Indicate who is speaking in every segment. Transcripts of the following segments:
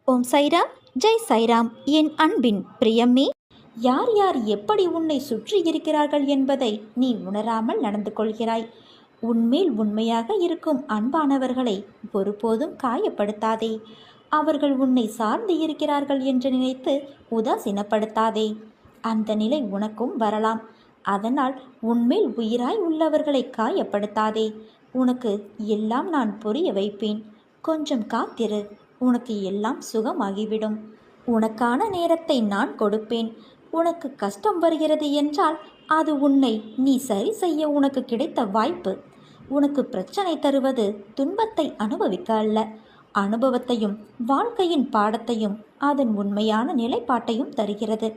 Speaker 1: ஓம் சைராம், ஜெய் சைராம். என் அன்பின் பிரியமே, யார் யார் எப்படி உன்னை சுற்றி இருக்கிறார்கள் என்பதை நீ உணராமல் நடந்து கொள்கிறாய். உன்மேல் உண்மையாக இருக்கும் அன்பானவர்களை ஒருபோதும் காயப்படுத்தாதே. அவர்கள் உன்னை சார்ந்து இருக்கிறார்கள் என்று நினைத்து உதாசீனப்படுத்தாதே. அந்த நிலை உனக்கும் வரலாம். அதனால் உன்மேல் உயிராய் உள்ளவர்களை காயப்படுத்தாதே. உனக்கு எல்லாம் நான் புரிய வைப்பேன். கொஞ்சம் காத்திரு. உனக்கு எல்லாம் சுகமாகிவிடும். உனக்கான நேரத்தை நான் கொடுப்பேன். உனக்கு கஷ்டம் வருகிறது என்றால் அது உன்னை நீ சரி செய்ய உனக்கு கிடைத்த வாய்ப்பு. உனக்கு பிரச்சனை தருவது துன்பத்தை அனுபவிக்க அல்ல, அனுபவத்தையும் வாழ்க்கையின் பாடத்தையும் அதன் உண்மையான நிலைப்பாட்டையும் தருகிறது.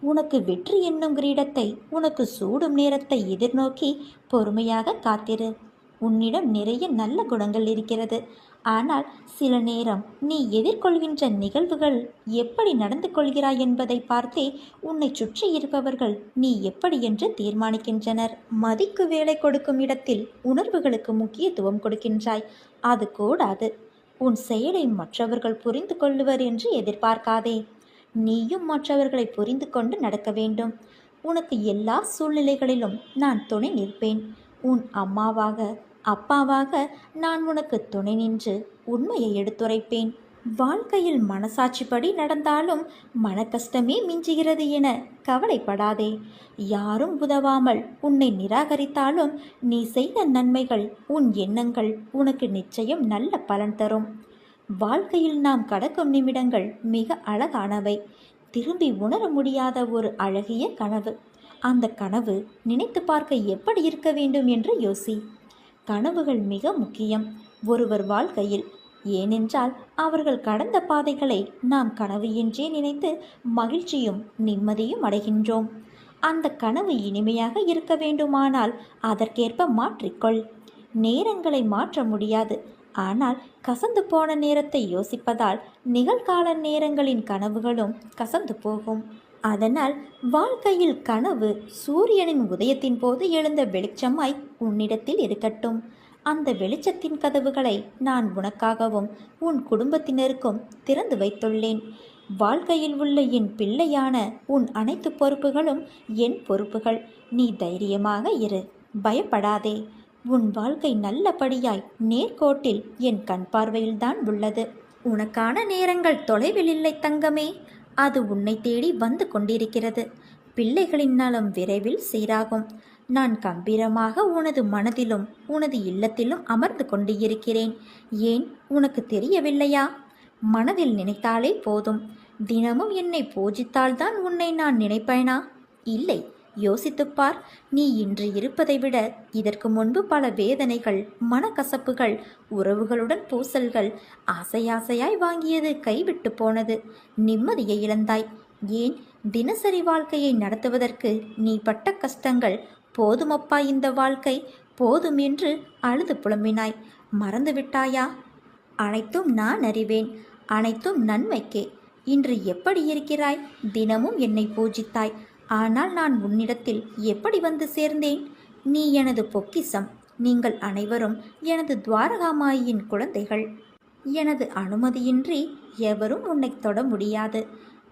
Speaker 1: உனக்கு வெற்றி என்னும் கிரீடத்தை உனக்கு சூடும் நேரத்தை எதிர்நோக்கி பொறுமையாக காத்திரு. உன்னிடம் நிறைய நல்ல குணங்கள் இருக்கிறது. ஆனால் சில நேரம் நீ எதிர்கொள்கின்ற நிகழ்வுகள் எப்படி நடந்து கொள்கிறாய் என்பதை பார்த்தே உன்னை சுற்றி இருப்பவர்கள் நீ எப்படி என்று தீர்மானிக்கின்றனர். மதிக்கு வேலை கொடுக்கும் இடத்தில் உணர்வுகளுக்கு முக்கியத்துவம் கொடுக்கின்றாய். அது கூடாது. உன் செயலை மற்றவர்கள் புரிந்து கொள்ளுவர் என்று எதிர்பார்க்காதே. நீயும் மற்றவர்களை புரிந்து கொண்டு நடக்க வேண்டும். உனக்கு எல்லா சூழ்நிலைகளிலும் நான் துணை நிற்பேன். உன் அம்மாவாக அப்பாவாக நான் உனக்கு துணை நின்று உண்மையை எடுத்துரைப்பேன். வாழ்க்கையில் மனசாட்சிப்படி நடந்தாலும் மன கஷ்டமே மிஞ்சுகிறது என கவலைப்படாதே. யாரும் உதவாமல் உன்னை நிராகரித்தாலும் நீ செய்த நன்மைகள், உன் எண்ணங்கள் உனக்கு நிச்சயம் நல்ல பலன் தரும். வாழ்க்கையில் நாம் கடக்கும் நிமிடங்கள் மிக அழகானவை. திரும்பி உணர முடியாத ஒரு அழகிய கனவு. அந்த கனவு நினைத்து பார்க்க எப்படி இருக்க வேண்டும் என்று யோசி. கனவுகள் மிக முக்கியம் ஒருவர் வாழ்க்கையில். ஏனென்றால் அவர்கள் கடந்த பாதைகளை நாம் கனவு என்றே நினைத்து மகிழ்ச்சியும் நிம்மதியும் அடைகின்றோம். அந்த கனவு இனிமையாக இருக்க வேண்டுமானால் அதற்கேற்ப மாற்றிக்கொள். நேரங்களை மாற்ற முடியாது. ஆனால் கசந்து போன நேரத்தை யோசிப்பதால் நிகழ்கால நேரங்களின் கனவுகளும் கசந்து போகும். அதனால் வாழ்க்கையில் கனவு சூரியனின் உதயத்தின் போது எழுந்த வெளிச்சமாய் உன்னிடத்தில் இருக்கட்டும். அந்த வெளிச்சத்தின் கதவுகளை நான் உனக்காகவும் உன் குடும்பத்தினருக்கும் திறந்து வைத்துள்ளேன். வாழ்க்கையில் உள்ள என் பிள்ளையான உன் அனைத்து பொறுப்புகளும் என் பொறுப்புகள். நீ தைரியமாக இரு, பயப்படாதே. உன் வாழ்க்கை நல்லபடியாய் நேர்கோட்டில் என் கண் பார்வையில்தான் உள்ளது. உனக்கான நேரங்கள் தொலைவில் இல்லை தங்கமே. அது உன்னை தேடி வந்து கொண்டிருக்கிறது. பிள்ளைகளின் நலம் விரைவில் சீராகும். நான் கம்பீரமாக உனது மனதிலும் உனது இல்லத்திலும் அமர்ந்து கொண்டு இருக்கிறேன். ஏன் உனக்கு தெரியவில்லையா? மனதில் நினைத்தாலே போதும். தினமும் என்னை பூஜித்தால்தான் உன்னை நான் நினைப்பேனா? இல்லை. யோசித்துப்பார். நீ இன்று இருப்பதை விட இதற்கு முன்பு பல வேதனைகள், மனக்கசப்புகள், உறவுகளுடன் பூசல்கள், ஆசையாசையாய் வாங்கியது கைவிட்டு போனது. நிம்மதியை இழந்தாய். ஏன்? தினசரி வாழ்க்கையை நடத்துவதற்கு நீ பட்ட கஷ்டங்கள் போதுமப்பா, இந்த வாழ்க்கை போதும் என்று அழுது புலம்பினாய். மறந்துவிட்டாயா? அனைத்தும் நான் அறிவேன். அனைத்தும் நன்மைக்கே. இன்று எப்படி இருக்கிறாய்? தினமும் என்னை பூஜித்தாய். ஆனால் நான் உன்னிடத்தில் எப்படி வந்து சேர்ந்தேன்? நீ எனது பொக்கிஷம். நீங்கள் அனைவரும் எனது துவாரகாமாயின் குழந்தைகள். எனது அனுமதியின்றி எவரும் உன்னை தொட முடியாது.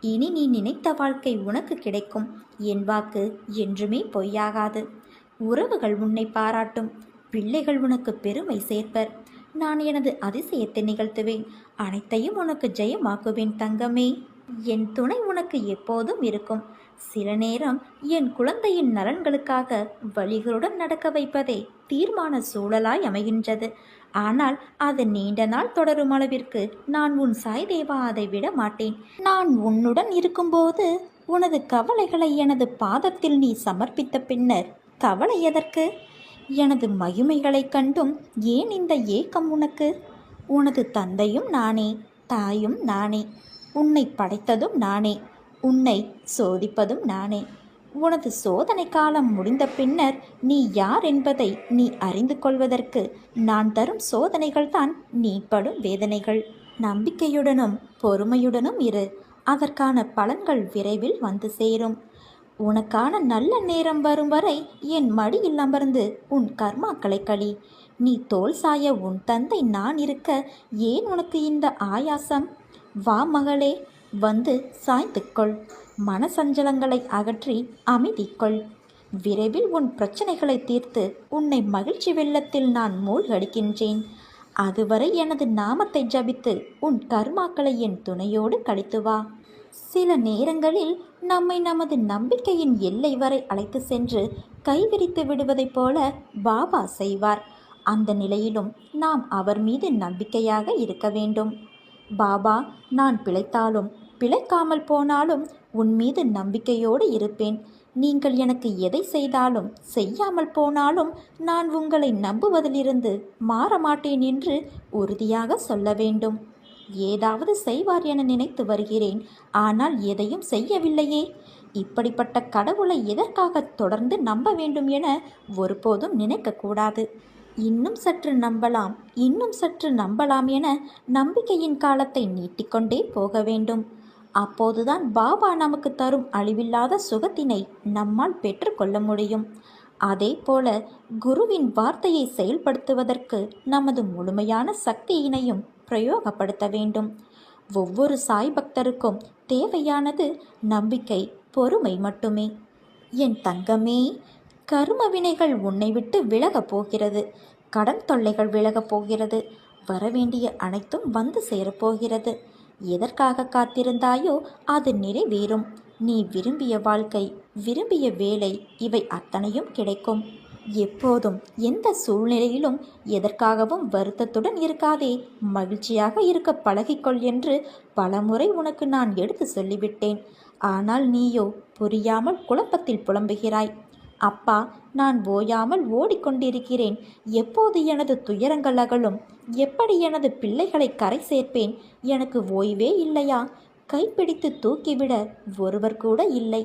Speaker 1: இனி நீ நினைத்த வாழ்க்கை உனக்கு கிடைக்கும். என் வாக்கு என்றுமே பொய்யாகாது. உறவுகள் உன்னை பாராட்டும். பிள்ளைகள் உனக்கு பெருமை சேர்ப்பர். நான் எனது அதிசயத்தை நிகழ்த்துவேன். அனைத்தையும் உனக்கு ஜெயமாக்குவேன் தங்கமே. என் துணை உனக்கு எப்போதும் இருக்கும். சில நேரம் என் குழந்தையின் நலன்களுக்காக வழிகளுடன் நடக்க வைப்பதே தீர்மான சூழலாய் அமைகின்றது. ஆனால் அது நீண்ட நாள் தொடரும் அளவிற்கு நான் உன் சாய்தேவா அதை விட மாட்டேன். நான் உன்னுடன் இருக்கும்போது உனது கவலைகளை எனது பாதத்தில் நீ சமர்ப்பித்த பின்னர் கவலை எதற்கு? எனது மகிமைகளைக் கண்டும் ஏன் இந்த ஏக்கம் உனக்கு? உனது தந்தையும் நானே, தாயும் நானே. உன்னை படைத்ததும் நானே, உன்னை சோதிப்பதும் நானே. உனது சோதனை காலம் முடிந்த பின்னர் நீ யார் என்பதை நீ அறிந்து கொள்வதற்கு நான் தரும் சோதனைகள்தான் நீ படும் வேதனைகள். நம்பிக்கையுடனும் பொறுமையுடனும் இரு. அதற்கான பலன்கள் விரைவில் வந்து சேரும். உனக்கான நல்ல நேரம் வரும் வரை என் மடியில் அமர்ந்து உன் கர்மாக்களை கழி. நீ தோல் சாய உன் தந்தை நான் இருக்க ஏன் உனக்கு இந்த ஆயாசம்? வா மகளே, வந்து சாய்ந்துக்கொள். மனசஞ்சலங்களை அகற்றி அமைதிக்கொள். விரைவில் உன் பிரச்சனைகளை தீர்த்து உன்னை மகிழ்ச்சி வெள்ளத்தில் நான் மூழ்கடிக்கின்றேன். அதுவரை எனது நாமத்தை ஜபித்து உன் கர்மாக்களை என் துணையோடு கழித்து வா. சில நேரங்களில் நம்மை நமது நம்பிக்கையின் எல்லை வரை அழைத்து சென்று கைவிரித்து விடுவதைப் போல பாபா செய்வார். அந்த நிலையிலும் நாம் அவர் மீது நம்பிக்கையாக இருக்க வேண்டும். பாபா, நான் பிழைத்தாலும் பிழைக்காமல் போனாலும் உன் மீது நம்பிக்கையோடு இருப்பேன். நீங்கள் எனக்கு எதை செய்தாலும் செய்யாமல் போனாலும் நான் உங்களை நம்புவதிலிருந்து மாற மாட்டேன் என்று உறுதியாக சொல்ல வேண்டும். ஏதாவது செய்வார் என நினைத்து வருகிறேன், ஆனால் எதையும் செய்யவில்லையே. இப்படிப்பட்ட கடவுளை எதற்காக தொடர்ந்து நம்ப வேண்டும் என ஒருபோதும் நினைக்கக்கூடாது. இன்னும் சற்று நம்பலாம், இன்னும் சற்று நம்பலாம் என நம்பிக்கையின் காலத்தை நீட்டிக்கொண்டே போக வேண்டும். அப்போதுதான் பாபா நமக்கு தரும் அழிவில்லாத சுகத்தினை நம்மால் பெற்றுக்கொள்ள முடியும். அதே போல குருவின் வார்த்தையை செயல்படுத்துவதற்கு நமது முழுமையான சக்தியினையும் பிரயோகப்படுத்த வேண்டும். ஒவ்வொரு சாய் பக்தருக்கும் தேவையானது நம்பிக்கை, பொறுமை மட்டுமே. என் தங்கமே, கரும வினைகள் உன்னை விட்டு விலகப் போகிறது. கடன் தொல்லைகள் விலகப் போகிறது. வரவேண்டிய அனைத்தும் வந்து சேரப்போகிறது. எதற்காக காத்திருந்தாயோ அது நிறைவேறும். நீ விரும்பிய வாழ்க்கை, விரும்பிய வேலை, இவை அத்தனையும் கிடைக்கும். எப்போதும் எந்த சூழ்நிலையிலும் எதற்காகவும் வருத்தத்துடன் இருக்காதே. மகிழ்ச்சியாக இருக்க பழகிக்கொள் என்று பலமுறை உனக்கு நான் எடுத்து சொல்லிவிட்டேன். ஆனால் நீயோ புரியாமல் குழப்பத்தில் புலம்புகிறாய். அப்பா, நான் ஓயாமல் ஓடிக்கொண்டிருக்கிறேன். எப்போது எனது துயரங்கள் அகலும்? எப்படி எனது பிள்ளைகளை கரை சேர்ப்பேன்? எனக்கு ஓய்வே இல்லையா? கைப்பிடித்து தூக்கிவிட ஒருவர் கூட இல்லை.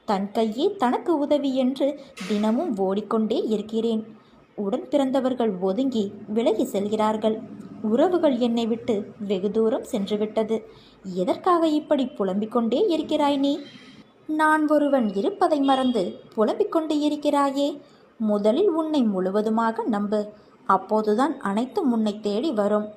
Speaker 1: தன் கையே தனக்கு உதவி என்று தினமும் ஓடிக்கொண்டே இருக்கிறேன். உடன் பிறந்தவர்கள் ஒதுங்கி விலகி செல்கிறார்கள். உறவுகள் என்னை விட்டு வெகு தூரம் சென்றுவிட்டது. எதற்காக இப்படி புலம்பிக் கொண்டே இருக்கிறாய் நீ? நான் ஒருவன் இருப்பதை மறந்து புலம்பிக் கொண்டு இருக்கிறாயே. முதலில் உன்னை முழுவதுமாக நம்பு. அப்போதுதான் அனைத்தும் உன்னை தேடி வரும்.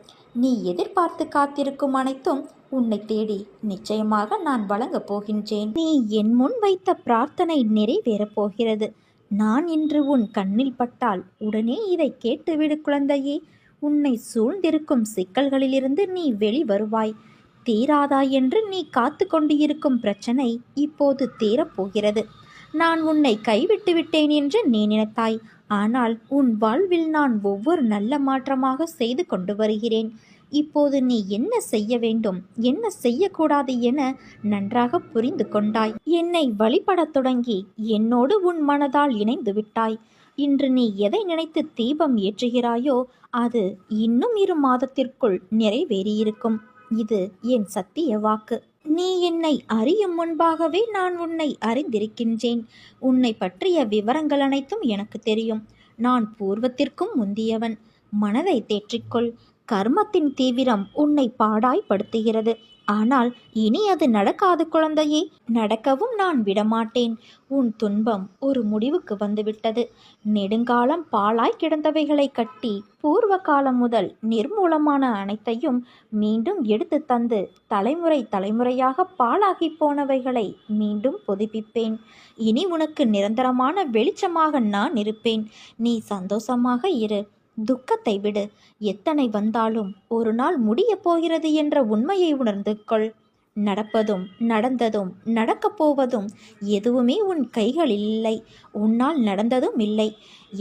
Speaker 1: நீ எதிர்பார்த்து காத்திருக்கும் அனைத்தும் உன்னை தேடி நிச்சயமாக நான் வழங்கப் போகின்றேன். நீ என் முன் வைத்த பிரார்த்தனை நிறைவேறப் போகிறது. நான் இன்று உன் கண்ணில் பட்டால் உடனே இதை கேட்டுவிடு குழந்தையே. உன்னை சூழ்ந்திருக்கும் சிக்கல்களிலிருந்து நீ வெளிவருவாய். தீராதா என்று நீ காத்து கொண்டு இருக்கும் பிரச்சனை இப்போது தீரப்போகிறது. நான் உன்னை கைவிட்டு விட்டேன் என்று நீ நினைத்தாய். ஆனால் உன் வாழ்வில் நான் ஒவ்வொரு நல்ல மாற்றமாக செய்து கொண்டு வருகிறேன். இப்போது நீ என்ன செய்ய வேண்டும், என்ன செய்யக்கூடாது என நன்றாக புரிந்து கொண்டாய். என்னை வழிபடத் தொடங்கி என்னோடு உன் மனதால் இணைந்து விட்டாய். இன்று நீ எதை நினைத்து தீபம் ஏற்றுகிறாயோ அது இன்னும் 2 மாதத்திற்குள் நிறைவேறியிருக்கும். இது என் சத்திய வாக்கு. நீ என்னை அறியும் முன்பாகவே நான் உன்னை அறிந்திருக்கின்றேன். உன்னை பற்றிய விவரங்கள் அனைத்தும் எனக்கு தெரியும். நான் பூர்வத்திற்கும் முந்தியவன். மனதை தேற்றிக்கொள். கர்மத்தின் தீவிரம் உன்னை பாடாய்படுத்துகிறது. ஆனால் இனி அது நடக்காது குழந்தையே. நடக்கவும் நான் விடமாட்டேன். உன் துன்பம் ஒரு முடிவுக்கு வந்துவிட்டது. நெடுங்காலம் பாழாய் கிடந்தவைகளை கட்டி பூர்வ காலம் முதல் நிர்மூலமான அனைத்தையும் மீண்டும் எடுத்து தந்து தலைமுறை தலைமுறையாக பாழாகி போனவைகளை மீண்டும் புதுப்பிப்பேன். இனி உனக்கு நிரந்தரமான வெளிச்சமாக நான் இருப்பேன். நீ சந்தோஷமாக இரு. துக்கத்தை விடு. எத்தனை வந்தாலும் ஒரு நாள் முடியப் போகிறது என்ற உண்மையை உணர்ந்து கொள். நடப்பதும் நடந்ததும் நடக்கப் போவதும் எதுவுமே உன் கைகளில் இல்லை. உன்னால் நடந்ததும் இல்லை.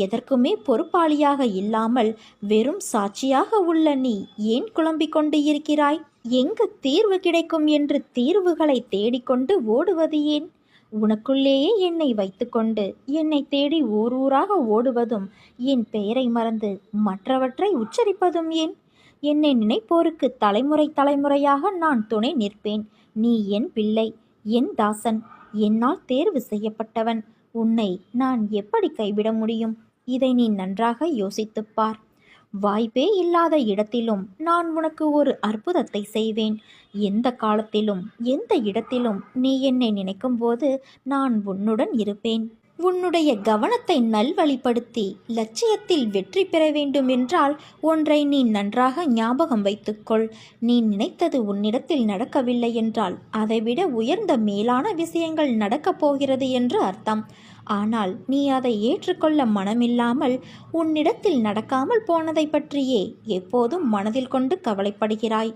Speaker 1: எதற்குமே பொறுப்பாளியாக இல்லாமல் வெறும் சாட்சியாக உள்ள நீ ஏன் குழம்பிக் கொண்டு இருக்கிறாய்? எங்கு தீர்வு கிடைக்கும் என்று தீர்வுகளை தேடிக்கொண்டு ஓடுவது ஏன்? உனக்குள்ளேயே என்னை வைத்துக்கொண்டு என்னை தேடி ஊர் ஊராக ஓடுவதும், என் பெயரை மறந்து மற்றவற்றை உச்சரிப்பதும் ஏன்? என்னை நினைப்போருக்கு தலைமுறை தலைமுறையாக நான் துணை நிற்பேன். நீ என் பிள்ளை, என் தாசன், என்னால் தேர்வு செய்யப்பட்டவன். உன்னை நான் எப்படி கைவிட முடியும்? இதை நீ நன்றாக யோசித்துப்பார். வாய்ப்பே இல்லாத இடத்திலும் நான் உனக்கு ஒரு அற்புதத்தை செய்வேன். எந்த காலத்திலும் எந்த இடத்திலும் நீ என்னை நினைக்கும் போது நான் உன்னுடன் இருப்பேன். உன்னுடைய கவனத்தை நல்வழிப்படுத்தி லட்சியத்தில் வெற்றி பெற வேண்டும் என்றால் ஒன்றை நீ நன்றாக ஞாபகம் வைத்துக்கொள். நீ நினைத்தது உன்னிடத்தில் நடக்கவில்லை என்றால் அதைவிட உயர்ந்த மேலான விஷயங்கள் நடக்கப் போகிறது என்று அர்த்தம். ஆனால் நீ அதை ஏற்றுக்கொள்ள மனமில்லாமல் உன்னிடத்தில் நடக்காமல் போனதை பற்றியே எப்போதும் மனதில் கொண்டு கவலைப்படுகிறாய்.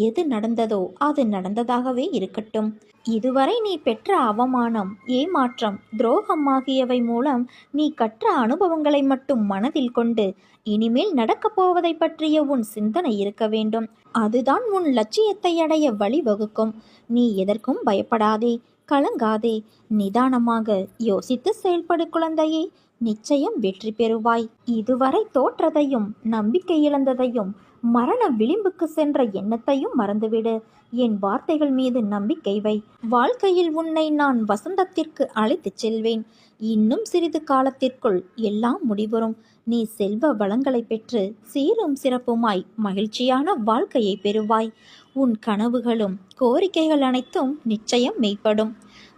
Speaker 1: எது நடந்ததோ அது நடந்ததாகவே இருக்கட்டும். இதுவரை நீ பெற்ற அவமானம், ஏமாற்றம், துரோகம் ஆகியவை மூலம் நீ கற்ற அனுபவங்களை மட்டும் மனதில் கொண்டு இனிமேல் நடக்கப் போவதை பற்றிய உன் சிந்தனை இருக்க வேண்டும். அதுதான் உன் லட்சியத்தை அடைய வழிவகுக்கும். நீ எதற்கும் பயப்படாதே, கலங்காதே. நிதானமாக யோசித்து செயல்படு குழந்தையே. நிச்சயம் வெற்றி பெறுவாய். இதுவரை தோற்றதையும் நம்பிக்கை இழந்ததையும் மரண விளிம்புக்கு சென்ற எண்ணத்தையும் மறந்துவிடு. என் வார்த்தைகள் மீது நம்பிக்கை வை. வாழ்க்கையில் உன்னை நான் வசந்தத்திற்கு அழைத்துச் செல்வேன். இன்னும் சிறிது காலத்திற்குள் எல்லாம் முடிவரும். நீ செல்வ வளங்களை பெற்று சீரும் சிறப்புமாய் மகிழ்ச்சியான வாழ்க்கையை பெறுவாய். உன் கனவுகளும் கோரிக்கைகள் அனைத்தும் நிச்சயம் மெய்ப்படும்.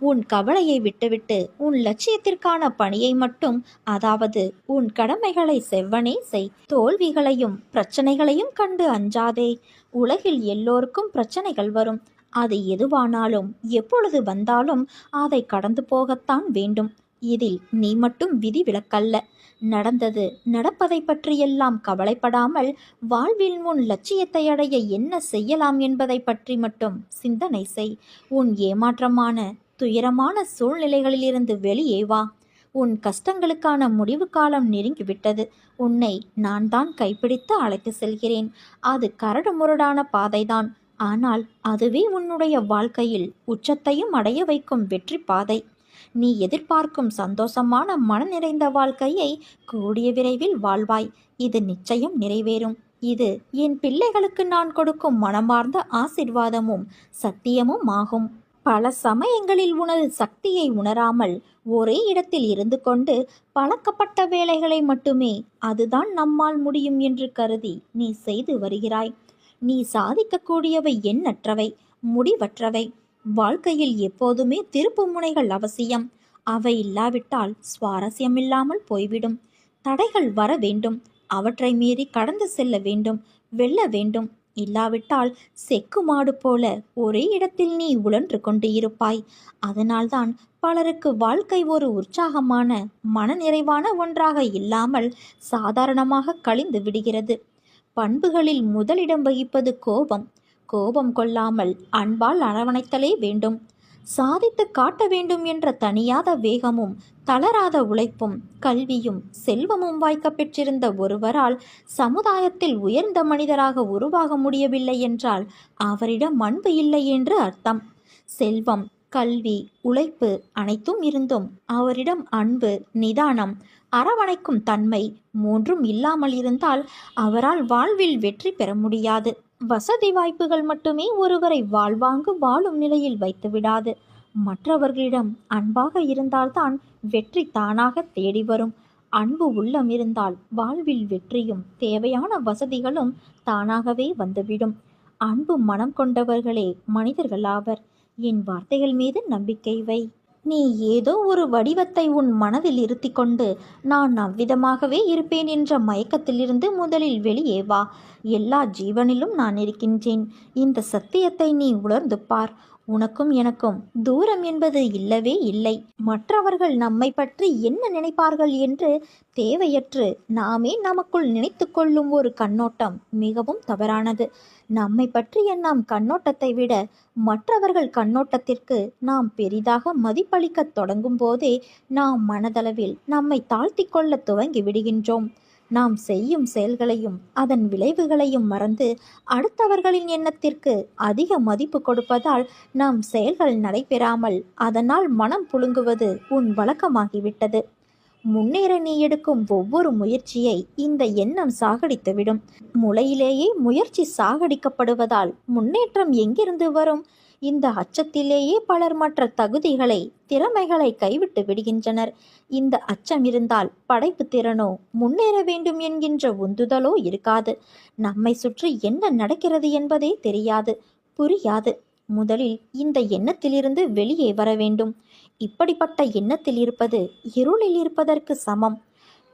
Speaker 1: உன் கவலையை விட்டுவிட்டு உன் லட்சியத்திற்கான பணியை மட்டும், அதாவது உன் கடமைகளை செவ்வனே செய். தோல்விகளையும் பிரச்சனைகளையும் கண்டு அஞ்சாதே. உலகில் எல்லோருக்கும் பிரச்சனைகள் வரும். அது எதுவானாலும் எப்பொழுது வந்தாலும் அதை கடந்து போகத்தான் வேண்டும். இதில் நீ மட்டும் விதி விலக்கல்ல. நடந்தது நடப்பதை பற்றியெல்லாம் கவலைப்படாமல் வாழ்வில் உன் லட்சியத்தை அடைய என்ன செய்யலாம் என்பதை பற்றி மட்டும் சிந்தனை செய். உன் ஏமாற்றமான துயரமான சூழ்நிலைகளிலிருந்து வெளியே வா. உன் கஷ்டங்களுக்கான முடிவு காலம் நெருங்கிவிட்டது. உன்னை நான் தான் கைப்பிடித்து அழைத்து செல்கிறேன். அது கரடு முரடான பாதைதான். ஆனால் அதுவே உன்னுடைய வாழ்க்கையில் உச்சத்தையும் அடைய வைக்கும் வெற்றி பாதை. நீ எதிர்பார்க்கும் சந்தோஷமான மன நிறைந்த வாழ்க்கையை கூடிய விரைவில் வாழ்வாய். இது நிச்சயம் நிறைவேறும். இது என் பிள்ளைகளுக்கு நான் கொடுக்கும் மனமார்ந்த ஆசிர்வாதமும் சத்தியமும் ஆகும். பல சமயங்களில் உனது சக்தியை உணராமல் ஒரே இடத்தில் இருந்து கொண்டு பழக்கப்பட்ட வேலைகளை மட்டுமே அதுதான் நம்மால் முடியும் என்று கருதி நீ செய்து வருகிறாய். நீ சாதிக்கக்கூடியவை எண்ணற்றவை, முடிவற்றவை. வாழ்க்கையில் எப்போதுமே திருப்பு முனைகள் அவசியம். அவை இல்லாவிட்டால் சுவாரஸ்யமில்லாமல் போய்விடும். தடைகள் வர வேண்டும். அவற்றை மீறி கடந்து செல்ல வேண்டும், வெல்ல வேண்டும். இல்லாவிட்டால் செக்கு மாடு போல ஒரே இடத்தில் நீ உழன்று கொண்டு இருப்பாய். அதனால்தான் பலருக்கு வாழ்க்கை ஒரு உற்சாகமான மனநிறைவான ஒன்றாக இல்லாமல் சாதாரணமாக கழிந்து விடுகிறது. பண்புகளில் முதலிடம் வகிப்பது கோபம். கோபம் கொள்ளாமல் அன்பால் அரவணைத்தலே வேண்டும். சாதித்து காட்ட வேண்டும் என்ற தனியாத வேகமும் தளராத உழைப்பும் கல்வியும் செல்வமும் வாய்க்க பெற்றிருந்த ஒருவரால் சமுதாயத்தில் உயர்ந்த மனிதராக உருவாக முடியவில்லை என்றால் அவரிடம் அன்பு இல்லை என்று அர்த்தம். செல்வம், கல்வி, உழைப்பு அனைத்தும் இருந்தும் அவரிடம் அன்பு, நிதானம், அரவணைக்கும் தன்மை மூன்றும் இல்லாமல் இருந்தால் அவரால் வாழ்வில் வெற்றி பெற முடியாது. வசதி வாய்ப்புகள் மட்டுமே ஒருவரை வாழ்வாங்கு வாழும் நிலையில் வைத்து விடாது. மற்றவர்களிடம் அன்பாக இருந்தால்தான் வெற்றி தானாக தேடி வரும். அன்பு உள்ளம் இருந்தால் வாழ்வில் வெற்றியும் தேவையான வசதிகளும் தானாகவே வந்துவிடும். அன்பு மனம் கொண்டவர்களே மனிதர்களாவர். என் வார்த்தைகள் மீது நம்பிக்கை வை. நீ ஏதோ ஒரு வடிவத்தை உன் மனதில் இருத்தி கொண்டு நான் அவ்விதமாகவே இருப்பேன் என்ற மயக்கத்திலிருந்து முதலில் வெளியே வா. எல்லா ஜீவனிலும் நான் இருக்கின்றேன். இந்த சத்தியத்தை நீ உணர்ந்து பார். உனக்கும் எனக்கும் தூரம் என்பது இல்லவே இல்லை. மற்றவர்கள் நம்மை பற்றி என்ன நினைப்பார்கள் என்று தேவையற்று நாமே நமக்குள் நினைத்து கொள்ளும் ஒரு கண்ணோட்டம் மிகவும் தவறானது. நம்மை பற்றிய நாம் கண்ணோட்டத்தை விட மற்றவர்கள் கண்ணோட்டத்திற்கு நாம் பெரிதாக மதிப்பளிக்க தொடங்கும் போதே நாம் மனதளவில் நம்மை தாழ்த்தி கொள்ள துவங்கி விடுகின்றோம். நாம் செய்யும் செயல்களையும் அதன் விளைவுகளையும் மறந்து அடுத்தவர்களின் எண்ணத்திற்கு அதிக மதிப்பு கொடுப்பதால் நம் செயல்கள் நடைபெறாமல் அதனால் மனம் புழுங்குவது உன் வழக்கமாகிவிட்டது. முன்னேற நீ எடுக்கும் ஒவ்வொரு முயற்சியை இந்த எண்ணம் சாகடித்துவிடும். முளையிலேயே முயற்சி சாகடிக்கப்படுவதால் முன்னேற்றம் எங்கிருந்து வரும்? இந்த அச்சத்திலேயே பலர் மற்ற தகுதிகளை, திறமைகளை கைவிட்டு விடுகின்றனர். இந்த அச்சம் இருந்தால் படைப்பு திறனோ, முன்னேற வேண்டும் என்கின்ற உந்துதலோ இருக்காது. நம்மை சுற்றி என்ன நடக்கிறது என்பதே தெரியாது, புரியாது. முதலில் இந்த எண்ணத்திலிருந்து வெளியே வர வேண்டும். இப்படிப்பட்ட எண்ணத்தில் இருப்பது இருளில் இருப்பதற்கு சமம்.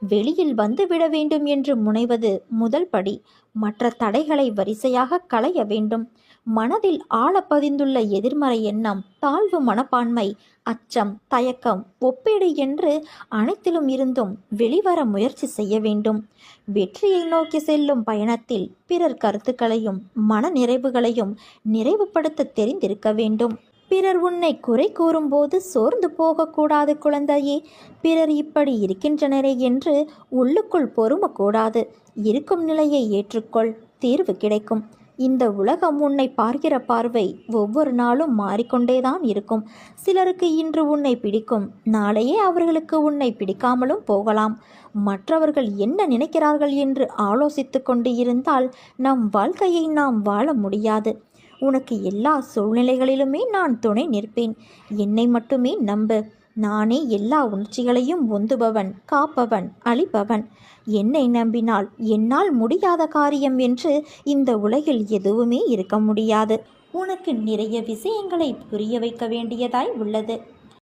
Speaker 1: வெளியில் வந்துவிட வேண்டும் என்று முனைவது முதல் படி. மற்ற தடைகளை வரிசையாக களைய வேண்டும். மனதில் ஆழ பதிந்துள்ள எதிர்மறை எண்ணம், தாழ்வு மனப்பான்மை, அச்சம், தயக்கம், ஒப்பீடு என்று அனைத்திலும் இருந்தும் வெளிவர முயற்சி செய்ய வேண்டும். வெற்றியை நோக்கி செல்லும் பயணத்தில் பிறர் கருத்துக்களையும் மன நிறைவுகளையும் நிறைவுபடுத்த தெரிந்திருக்க வேண்டும். பிறர் உன்னை குறை கூறும்போது சோர்ந்து போகக்கூடாது குழந்தையே. பிறர் இப்படி இருக்கின்றனரே என்று உள்ளுக்குள் பொறுமக்கூடாது. இருக்கும் நிலையை ஏற்றுக்கொள், தீர்வு கிடைக்கும். இந்த உலகம் உன்னை பார்க்கிற பார்வை ஒவ்வொரு நாளும் மாறிக்கொண்டேதான் இருக்கும். சிலருக்கு இன்று உன்னை பிடிக்கும், நாளையே அவர்களுக்கு உன்னை பிடிக்காமலும் போகலாம். மற்றவர்கள் என்ன நினைக்கிறார்கள் என்று ஆலோசித்து கொண்டு இருந்தால் நம் வாழ்க்கையை நாம் வாழ முடியாது. உனக்கு எல்லா சூழ்நிலைகளிலுமே நான் துணை நிற்பேன். என்னை மட்டுமே நம்பு. நானே எல்லா உணர்ச்சிகளையும் உந்துபவன், காப்பவன், அழிப்பவன். என்னை நம்பினால் என்னால் முடியாத காரியம் என்று இந்த உலகில் எதுவுமே இருக்க முடியாது. உனக்கு நிறைய விஷயங்களை புரிய வைக்க வேண்டியதாய் உள்ளது.